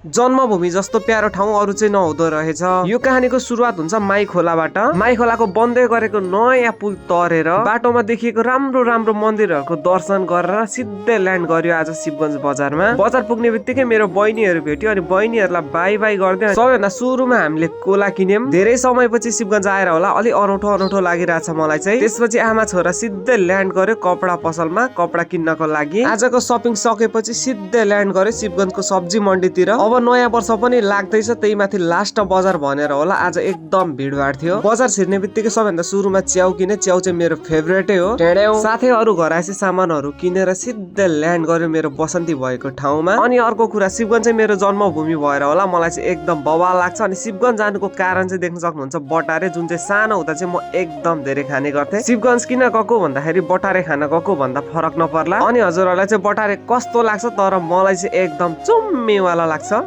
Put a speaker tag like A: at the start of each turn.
A: जन्मभूमि जस्तो प्यारो ठाउँ अरू चाहिँ नहुँदो रहेछ। यो कहानीको सुरुवात हुन्छ माई खोलाबाट। माई खोलाको बन्दै गरेको नयाँ पुल तरेर बाटोमा देखिएको राम्रो राम्रो मन्दिरहरूको दर्शन गरेर सिधै ल्यान्ड गर्यो आज शिवगञ्ज बजारमा। बजार पुग्ने बित्तिकै मेरो बहिनीहरू भेट्यो अनि बहिनीहरूलाई बाई बाई गर्दै सबैभन्दा सुरुमा हामीले कोला किन्यौं। धेरै समयपछि शिवगञ्ज आएर होला अलि अनौठो अनौठो लागिरहेछ मलाई चाहिँ। त्यसपछि आमा छोरा सिधै ल्यान्ड गर्यो कपडा पसलमा कपडा किन्नको लागि। आजको सपिङ सकेपछि सिधै ल्यान्ड गर्यो शिवगञ्जको सब्जी मण्डीतिर। अब नयाँ वर्ष पनि लाग्दैछ, त्यही माथि लास्ट बजार भनेर होला आज एकदम भिडभाड थियो। बजार छिर्ने बित्तिकै सबैभन्दा सुरुमा च्याउ किने। च्याउ चाहिँ मेरो फेभरेटै हो। साथै अरू घरायसी सामानहरू किनेर सिधै ल्यान्ड गर्यो मेरो बसन्ती भएको ठाउँमा। अनि अर्को कुरा, शिवगञ्ज चाहिँ मेरो जन्मभूमि भएर होला मलाई चाहिँ एकदम बवाल लाग्छ। अनि शिवगञ्ज जानुको कारण चाहिँ देख्न सक्नुहुन्छ बटारे, जुन चाहिँ सानो हुँदा चाहिँ म एकदम धेरै खाने गर्थेँ। शिवगञ्ज किन गएको भन्दाखेरि बटारे खान गएको भन्दा फरक नपर्ला। अनि हजुरहरूलाई चाहिँ बटारे कस्तो लाग्छ, तर मलाई चाहिँ एकदम चुम्मीवाला लाग्छ।